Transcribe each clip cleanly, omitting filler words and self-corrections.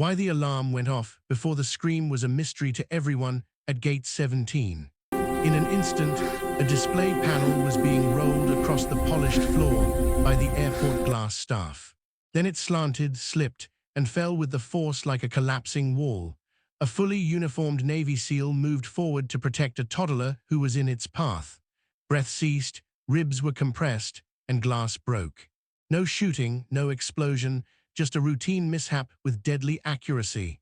Why the alarm went off before the scream was a mystery to everyone at gate 17. In an instant, a display panel was being rolled across the polished floor by the airport glass staff. Then it slanted, slipped, and fell with the force like a collapsing wall. A fully uniformed Navy SEAL moved forward to protect a toddler who was in its path. Breath ceased, ribs were compressed, and glass broke. No shooting, no explosion, just a routine mishap with deadly accuracy.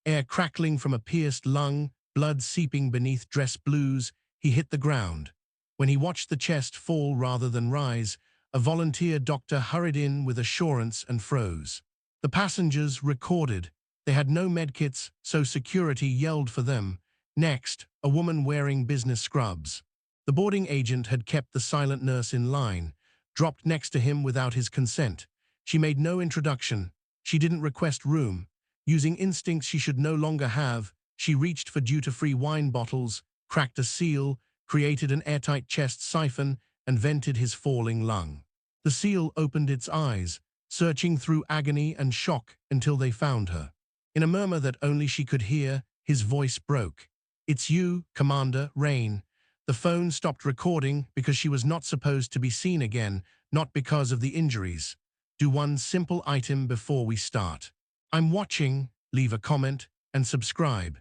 Air crackling from a pierced lung, blood seeping beneath dress blues, he hit the ground. When he watched the chest fall rather than rise, a volunteer doctor hurried in with assurance and froze. The passengers recorded. They had no medkits, so security yelled for them. Next, a woman wearing business scrubs. The boarding agent had kept the silent nurse in line, dropped next to him without his consent. She made no introduction. She didn't request room. Using instincts she should no longer have, she reached for duty-free wine bottles, cracked a seal, created an airtight chest siphon, and vented his falling lung. The SEAL opened its eyes, searching through agony and shock until they found her. In a murmur that only she could hear, his voice broke. "It's you, Commander Rain." The phone stopped recording because she was not supposed to be seen again, not because of the injuries. "Do one simple item before we start. I'm watching, leave a comment, and subscribe.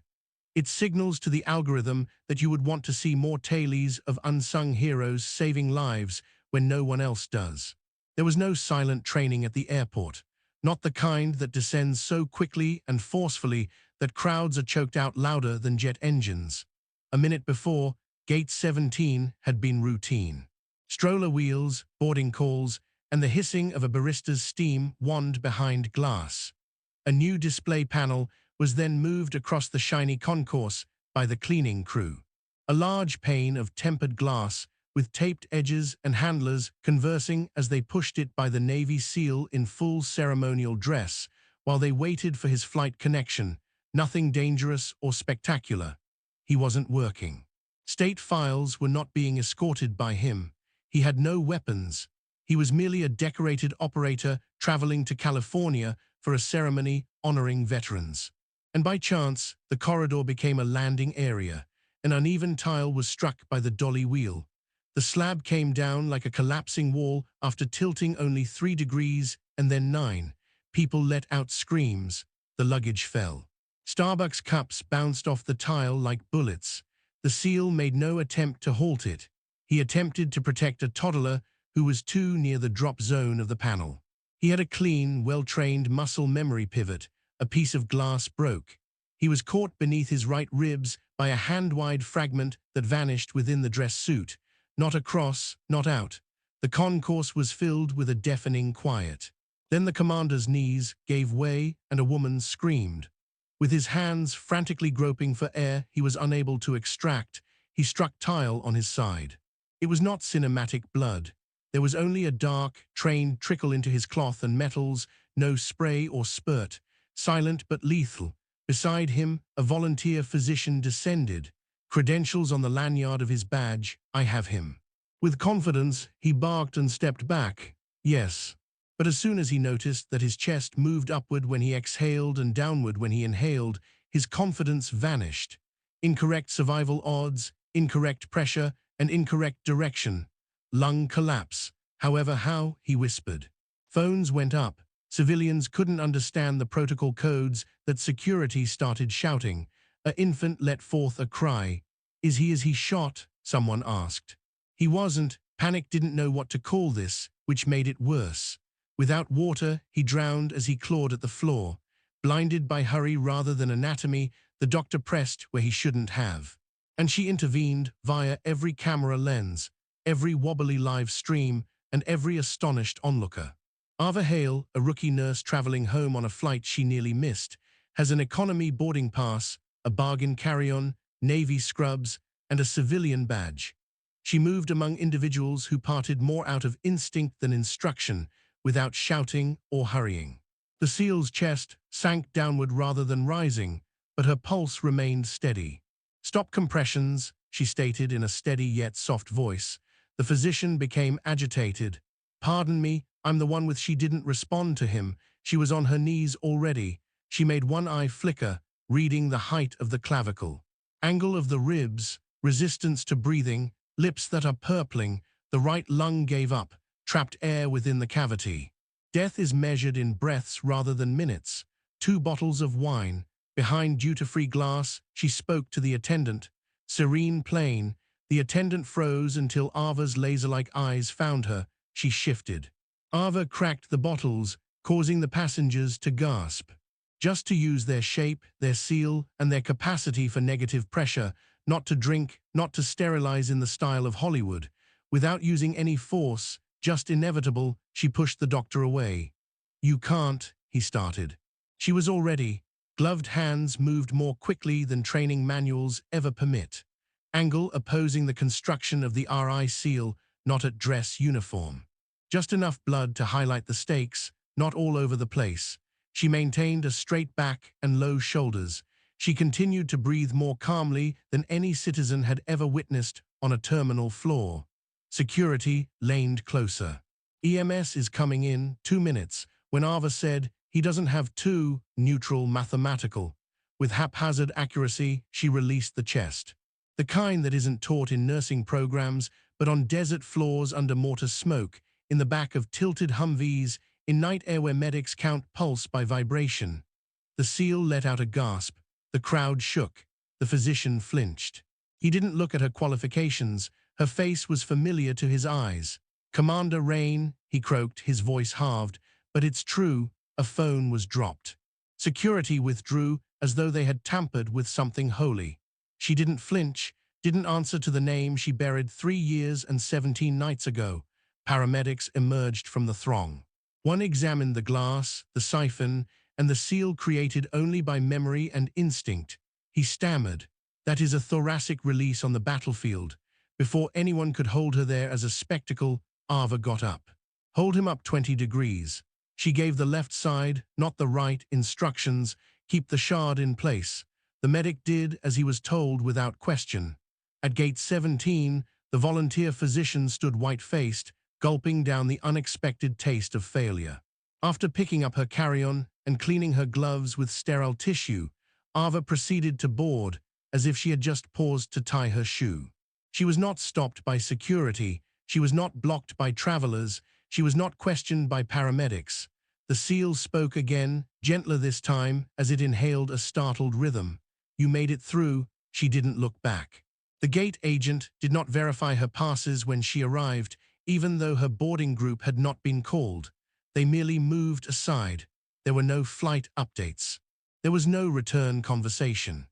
It signals to the algorithm that you would want to see more tales of unsung heroes saving lives when no one else does." There was no silent training at the airport, not the kind that descends so quickly and forcefully that crowds are choked out louder than jet engines. A minute before, Gate 17 had been routine. Stroller wheels, boarding calls, and the hissing of a barista's steam wand behind glass. A new display panel was then moved across the shiny concourse by the cleaning crew. A large pane of tempered glass with taped edges and handlers conversing as they pushed it by the Navy SEAL in full ceremonial dress while they waited for his flight connection. Nothing dangerous or spectacular. He wasn't working. State files were not being escorted by him. He had no weapons. He was merely a decorated operator traveling to California for a ceremony honoring veterans. And by chance, the corridor became a landing area. An uneven tile was struck by the dolly wheel. The slab came down like a collapsing wall after tilting only 3 degrees and then 9. People let out screams. The luggage fell. Starbucks cups bounced off the tile like bullets. The SEAL made no attempt to halt it. He attempted to protect a toddler who was too near the drop zone of the panel. He had a clean, well-trained muscle memory pivot. A piece of glass broke. He was caught beneath his right ribs by a hand-wide fragment that vanished within the dress suit. Not across, not out. The concourse was filled with a deafening quiet. Then the commander's knees gave way and a woman screamed. With his hands frantically groping for air he was unable to extract, he struck tile on his side. It was not cinematic blood. There was only a dark, trained trickle into his cloth and metals, no spray or spurt, silent but lethal. Beside him, a volunteer physician descended. Credentials on the lanyard of his badge, "I have him." With confidence, he barked and stepped back. Yes. But as soon as he noticed that his chest moved upward when he exhaled and downward when he inhaled, his confidence vanished. Incorrect survival odds, incorrect pressure, and incorrect direction. Lung collapse. However, how, he whispered. Phones went up. Civilians couldn't understand the protocol codes that security started shouting. An infant let forth a cry. Is he shot? Someone asked. He wasn't. Panic didn't know what to call this, which made it worse. Without water, he drowned as he clawed at the floor. Blinded by hurry rather than anatomy, the doctor pressed where he shouldn't have. And she intervened via every camera lens, every wobbly live stream, and every astonished onlooker. Ava Hale, a rookie nurse traveling home on a flight she nearly missed, has an economy boarding pass, a bargain carry-on, Navy scrubs, and a civilian badge. She moved among individuals who parted more out of instinct than instruction, without shouting or hurrying. The SEAL's chest sank downward rather than rising, but her pulse remained steady. "Stop compressions," she stated in a steady yet soft voice. The physician became agitated. "Pardon me, I'm the one with..." She didn't respond to him. She was on her knees already. She made one eye flicker, reading the height of the clavicle, angle of the ribs, resistance to breathing, lips that are purpling. The right lung gave up, trapped air within the cavity. Death is measured in breaths rather than minutes. 2 bottles of wine. Behind duty-free glass, she spoke to the attendant. Serene, plain. The attendant froze until Ava's laser-like eyes found her. She shifted. Ava cracked the bottles, causing the passengers to gasp. Just to use their shape, their seal, and their capacity for negative pressure, not to drink, not to sterilize in the style of Hollywood. Without using any force, just inevitable, she pushed the doctor away. "You can't," he started. She was already. Gloved hands moved more quickly than training manuals ever permit. Angle opposing the construction of the RI seal, not at dress uniform. Just enough blood to highlight the stakes, not all over the place. She maintained a straight back and low shoulders. She continued to breathe more calmly than any citizen had ever witnessed on a terminal floor. Security leaned closer. "EMS is coming in, 2 minutes, when Ava said, "He doesn't have two," neutral, mathematical. With haphazard accuracy, she released the chest. The kind that isn't taught in nursing programs, but on desert floors under mortar smoke, in the back of tilted Humvees, in night air where medics count pulse by vibration. The SEAL let out a gasp. The crowd shook. The physician flinched. He didn't look at her qualifications. Her face was familiar to his eyes. "Commander Rain," he croaked, his voice halved. "But it's true, a phone was dropped." Security withdrew as though they had tampered with something holy. She didn't flinch, didn't answer to the name she buried 3 years and 17 nights ago. Paramedics emerged from the throng. One examined the glass, the siphon, and the seal created only by memory and instinct. He stammered, "That is a thoracic release on the battlefield." Before anyone could hold her there as a spectacle, Ava got up. "Hold him up 20 degrees. She gave the left side, not the right, instructions. "Keep the shard in place." The medic did as he was told without question. At gate 17, the volunteer physician stood white-faced, gulping down the unexpected taste of failure. After picking up her carry-on and cleaning her gloves with sterile tissue, Ava proceeded to board, as if she had just paused to tie her shoe. She was not stopped by security. She was not blocked by travelers. She was not questioned by paramedics. The SEAL spoke again, gentler this time, as it inhaled a startled rhythm. "You made it through." She didn't look back. The gate agent did not verify her passes when she arrived, even though her boarding group had not been called. They merely moved aside. There were no flight updates. There was no return conversation.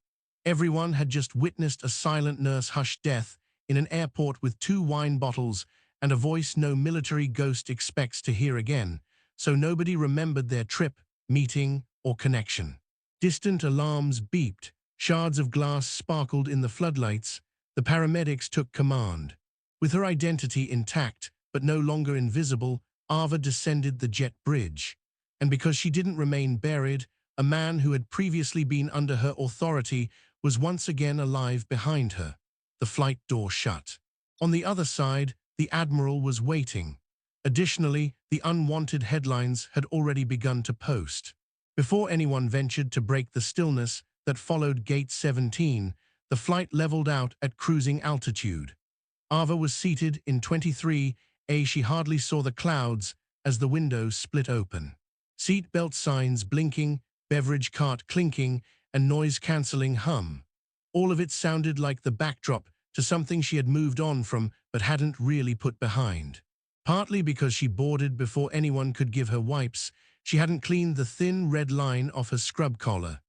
Everyone had just witnessed a silent nurse hush death in an airport with 2 wine bottles and a voice no military ghost expects to hear again, so nobody remembered their trip, meeting, or connection. Distant alarms beeped. Shards of glass sparkled in the floodlights. The paramedics took command. With her identity intact, but no longer invisible, Ava descended the jet bridge. And because she didn't remain buried, a man who had previously been under her authority was once again alive behind her. The flight door shut. On the other side, the Admiral was waiting. Additionally, the unwanted headlines had already begun to post. Before anyone ventured to break the stillness that followed gate 17, the flight leveled out at cruising altitude. Ava was seated in 23A. She hardly saw the clouds as the windows split open. Seat belt signs blinking, beverage cart clinking, and noise-canceling hum. All of it sounded like the backdrop to something she had moved on from but hadn't really put behind. Partly because she boarded before anyone could give her wipes, she hadn't cleaned the thin red line off her scrub collar.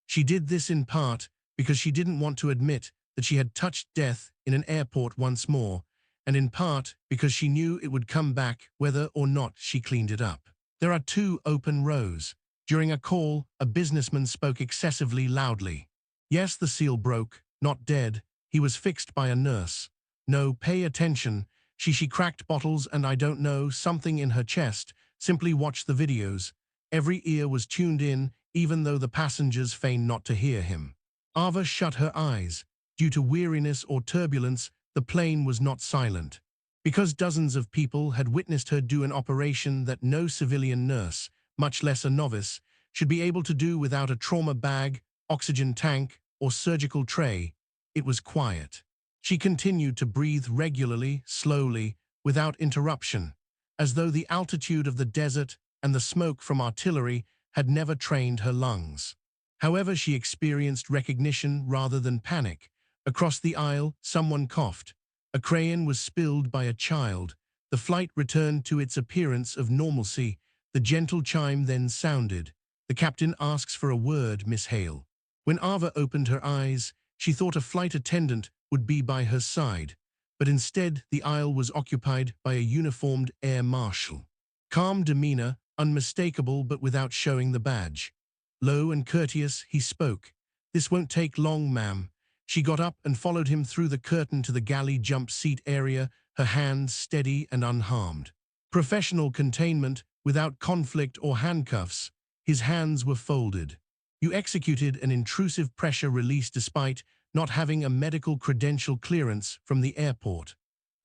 She did this in part because she didn't want to admit that she had touched death in an airport once more, and in part because she knew it would come back whether or not she cleaned it up. There are 2 open rows. During a call, a businessman spoke excessively loudly. Yes, the seal broke, not dead. He was fixed by a nurse. No, pay attention. She cracked bottles and I don't know, something in her chest. Simply watch the videos. Every ear was tuned in, even though the passengers feigned not to hear him. Ava shut her eyes. Due to weariness or turbulence, the plane was not silent. Because dozens of people had witnessed her do an operation that no civilian nurse, much less a novice, should be able to do without a trauma bag, oxygen tank, or surgical tray. It was quiet. She continued to breathe regularly, slowly, without interruption, as though the altitude of the desert and the smoke from artillery had never trained her lungs. However, she experienced recognition rather than panic. Across the aisle, someone coughed. A crayon was spilled by a child. The flight returned to its appearance of normalcy. The gentle chime then sounded. "The captain asks for a word, Miss Hale." When Ava opened her eyes, she thought a flight attendant would be by her side, but instead the aisle was occupied by a uniformed air marshal. Calm demeanor, unmistakable but without showing the badge. Low and courteous, he spoke. "This won't take long, ma'am." She got up and followed him through the curtain to the galley jump seat area, her hands steady and unharmed. Professional containment, without conflict or handcuffs. His hands were folded. "You executed an intrusive pressure release despite not having a medical credential clearance from the airport."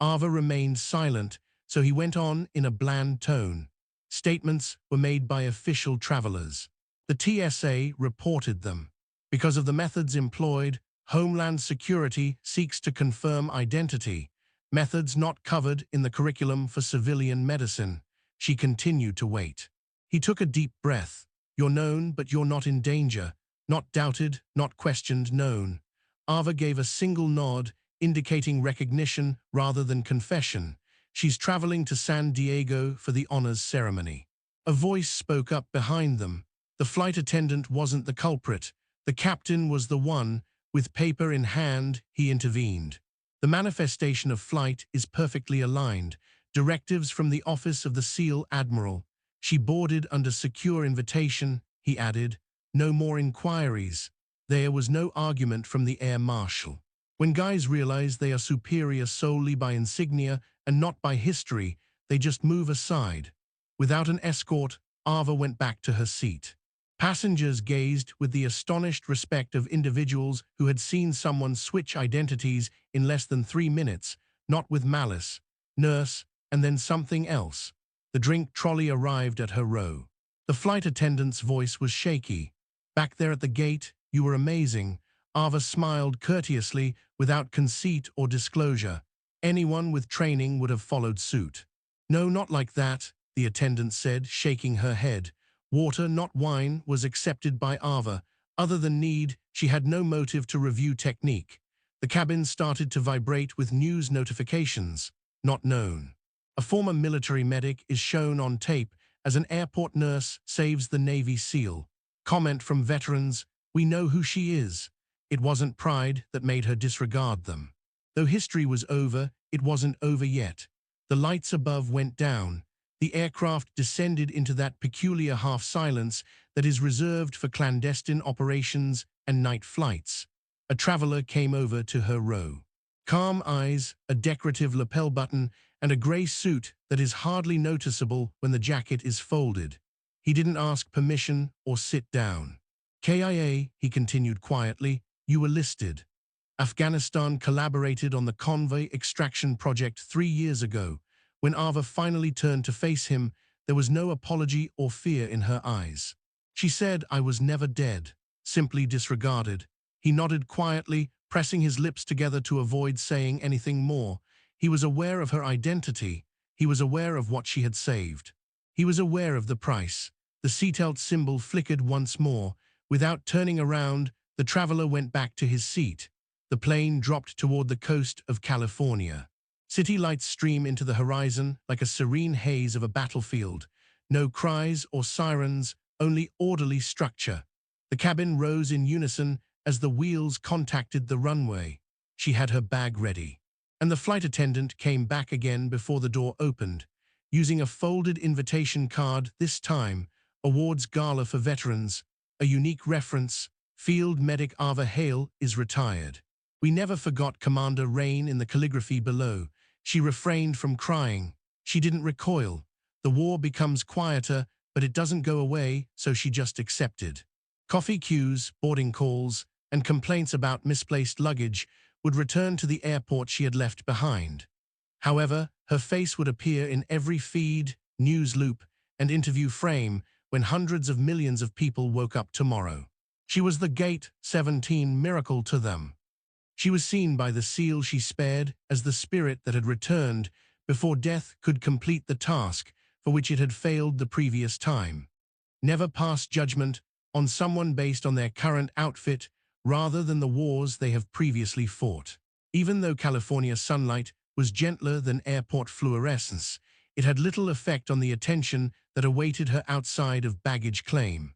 Ava remained silent, so he went on in a bland tone. "Statements were made by official travelers. The TSA reported them. Because of the methods employed, Homeland Security seeks to confirm identity, methods not covered in the curriculum for civilian medicine." She continued to wait. He took a deep breath. "You're known, but you're not in danger. Not doubted, not questioned, known." Ava gave a single nod, indicating recognition rather than confession. "She's traveling to San Diego for the honors ceremony." A voice spoke up behind them. The flight attendant wasn't the culprit. The captain was the one. With paper in hand, he intervened. "The manifestation of flight is perfectly aligned. Directives from the office of the SEAL Admiral. She boarded under secure invitation," he added. "No more inquiries." There was no argument from the air marshal. When guys realize they are superior solely by insignia and not by history, they just move aside. Without an escort, Ava went back to her seat. Passengers gazed with the astonished respect of individuals who had seen someone switch identities in less than 3 minutes, not with malice. Nurse, and then something else. The drink trolley arrived at her row. The flight attendant's voice was shaky. "Back there at the gate, you were amazing." Ava smiled courteously, without conceit or disclosure. Anyone with training would have followed suit. "No, not like that," the attendant said, shaking her head. Water, not wine, was accepted by Ava. Other than need, she had no motive to review technique. The cabin started to vibrate with news notifications. "Not known." A former military medic is shown on tape as an airport nurse saves the Navy SEAL. Comment from veterans: "We know who she is." It wasn't pride that made her disregard them. Though history was over, it wasn't over yet. The lights above went down. The aircraft descended into that peculiar half-silence that is reserved for clandestine operations and night flights. A traveler came over to her row. Calm eyes, a decorative lapel button, and a gray suit that is hardly noticeable when the jacket is folded. He didn't ask permission or sit down. "KIA," he continued quietly, "you were listed. Afghanistan collaborated on the convoy extraction project 3 years ago." When Ava finally turned to face him, there was no apology or fear in her eyes. She said, "I was never dead," simply disregarded. He nodded quietly, pressing his lips together to avoid saying anything more. He was aware of her identity. He was aware of what she had saved. He was aware of the price. The seatbelt symbol flickered once more. Without turning around, the traveler went back to his seat. The plane dropped toward the coast of California. City lights stream into the horizon like a serene haze of a battlefield. No cries or sirens, only orderly structure. The cabin rose in unison as the wheels contacted the runway. She had her bag ready. And the flight attendant came back again before the door opened, using a folded invitation card this time, Awards Gala for Veterans, a unique reference, Field Medic Ava Hale is retired. We never forgot Commander Rain in the calligraphy below. She refrained from crying. She didn't recoil. The war becomes quieter, but it doesn't go away, so she just accepted. Coffee queues, boarding calls, and complaints about misplaced luggage would return to the airport she had left behind. However, her face would appear in every feed, news loop, and interview frame when hundreds of millions of people woke up tomorrow. She was the Gate 17 miracle to them. She was seen by the seal she spared as the spirit that had returned before death could complete the task for which it had failed the previous time. Never pass judgment on someone based on their current outfit rather than the wars they have previously fought. Even though California sunlight was gentler than airport fluorescence, it had little effect on the attention that awaited her outside of baggage claim.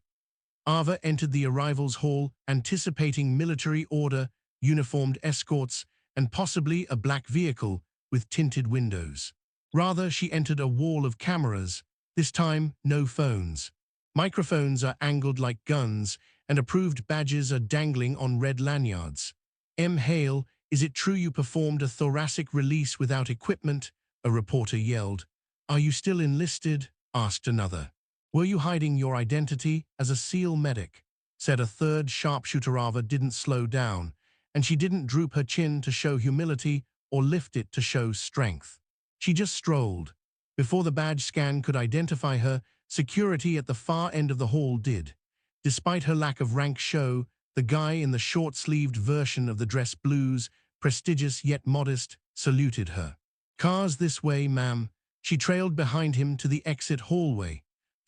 Ava entered the arrivals hall anticipating military order, uniformed escorts, and possibly a black vehicle with tinted windows. Rather, she entered a wall of cameras, this time no phones. Microphones are angled like guns, and approved badges are dangling on red lanyards. M. Hale, is it true you performed a thoracic release without equipment? A reporter yelled. Are you still enlisted? Asked another. Were you hiding your identity as a SEAL medic? Said a third. Sharpshooter. Ava didn't slow down, and she didn't droop her chin to show humility or lift it to show strength. She just strolled. Before the badge scan could identify her, security at the far end of the hall did. Despite her lack of rank show, the guy in the short-sleeved version of the dress blues, prestigious yet modest, saluted her. Cars this way, ma'am. She trailed behind him to the exit hallway.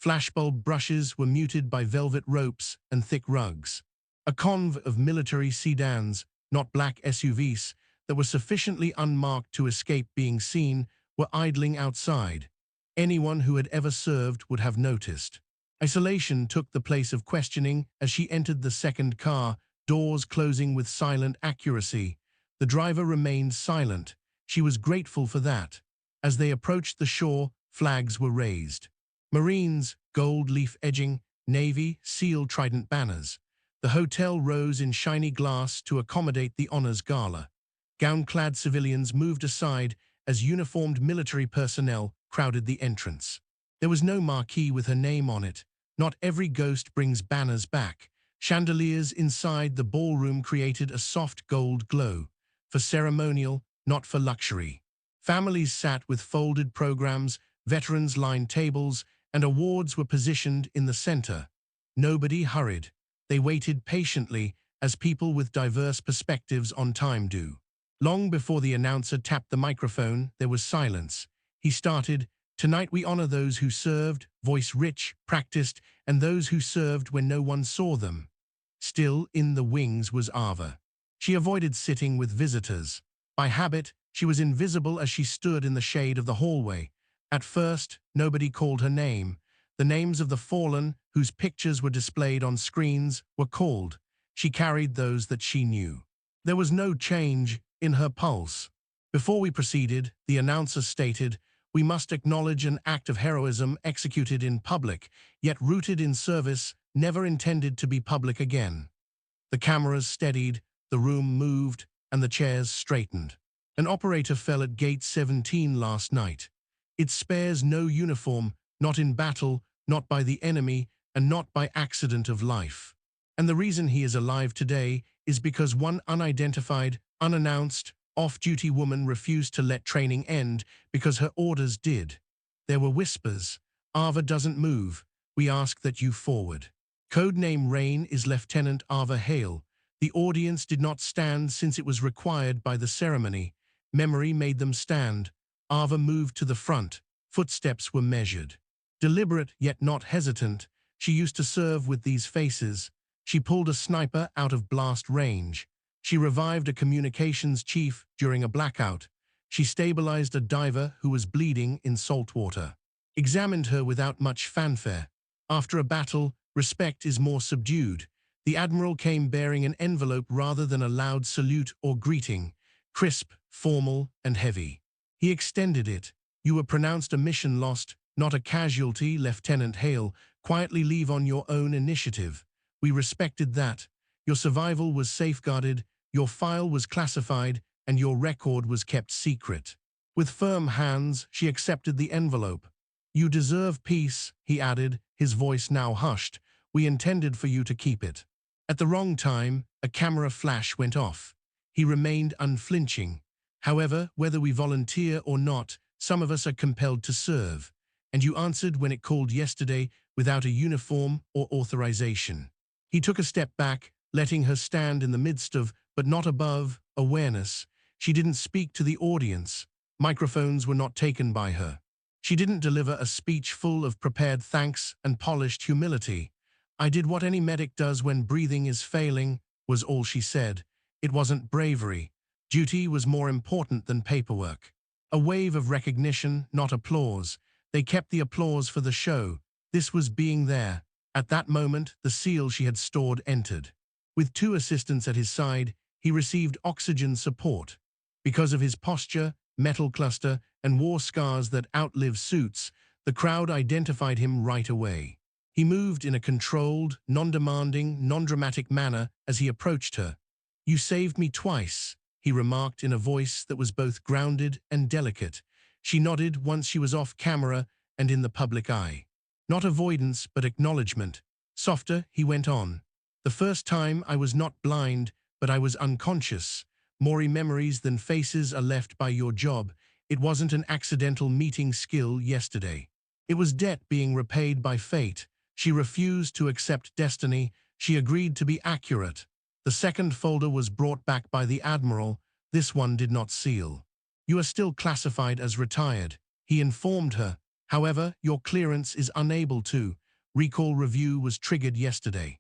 Flashbulb brushes were muted by velvet ropes and thick rugs. A convoy of military sedans, not black SUVs, that were sufficiently unmarked to escape being seen, were idling outside. Anyone who had ever served would have noticed. Isolation took the place of questioning as she entered the second car, doors closing with silent accuracy. The driver remained silent. She was grateful for that. As they approached the shore, flags were raised. Marines, gold leaf edging, Navy, SEAL trident banners. The hotel rose in shiny glass to accommodate the honors gala. Gown-clad civilians moved aside as uniformed military personnel crowded the entrance. There was no marquee with her name on it. Not every ghost brings banners back. Chandeliers inside the ballroom created a soft gold glow, for ceremonial, not for luxury. Families sat with folded programs, veterans lined tables, and awards were positioned in the center. Nobody hurried. They waited patiently, as people with diverse perspectives on time do. Long before the announcer tapped the microphone, there was silence. He started, "Tonight we honor those who served, voice rich, practiced, and those who served when no one saw them." Still in the wings was Ava. She avoided sitting with visitors. By habit, she was invisible as she stood in the shade of the hallway. At first, nobody called her name. The names of the fallen, whose pictures were displayed on screens, were called. She carried those that she knew. There was no change in her pulse. Before we proceeded, the announcer stated, "We must acknowledge an act of heroism executed in public, yet rooted in service, never intended to be public again." The cameras steadied, the room moved, and the chairs straightened. An operator fell at gate 17 last night. It spares no uniform, not in battle, not by the enemy, and not by accident of life. And the reason he is alive today is because one unidentified, unannounced, off-duty woman refused to let training end because her orders did. There were whispers. "Ava doesn't move. We ask that you forward." Codename Rain is Lieutenant Ava Hale. The audience did not stand since it was required by the ceremony. Memory made them stand. Ava moved to the front. Footsteps were measured. Deliberate yet not hesitant, she used to serve with these faces. She pulled a sniper out of blast range. She revived a communications chief during a blackout. She stabilized a diver who was bleeding in salt water. Examined her without much fanfare. After a battle, respect is more subdued. The admiral came bearing an envelope rather than a loud salute or greeting. Crisp, formal, and heavy. He extended it. "You were pronounced a mission lost, not a casualty, Lieutenant Hale. Quietly leave on your own initiative. We respected that. Your survival was safeguarded, your file was classified, and your record was kept secret." With firm hands, she accepted the envelope. "You deserve peace," he added, his voice now hushed. "We intended for you to keep it." At the wrong time, a camera flash went off. He remained unflinching. "However, whether we volunteer or not, some of us are compelled to serve. And you answered when it called yesterday, without a uniform or authorization. He took a step back, letting her stand in the midst of, but not above, awareness. She didn't speak to the audience. Microphones were not taken by her. She didn't deliver a speech full of prepared thanks and polished humility. "I did what any medic does when breathing is failing," was all she said. It wasn't bravery. Duty was more important than paperwork. A wave of recognition, not applause. They kept the applause for the show. This was being there. At that moment, the SEAL she had stored entered. With 2 assistants at his side, he received oxygen support. Because of his posture, metal cluster, and war scars that outlive suits, the crowd identified him right away. He moved in a controlled, non-demanding, non-dramatic manner as he approached her. "You saved me twice," he remarked in a voice that was both grounded and delicate. She nodded once she was off camera and in the public eye. Not avoidance, but acknowledgement. Softer, he went on. "The first time I was not blind, but I was unconscious. More memories than faces are left by your job. It wasn't an accidental meeting skill yesterday. It was debt being repaid by fate." She refused to accept destiny. She agreed to be accurate. The second folder was brought back by the Admiral. This one did not seal. "You are still classified as retired," he informed her. "However, your clearance is unable to. Recall review was triggered yesterday."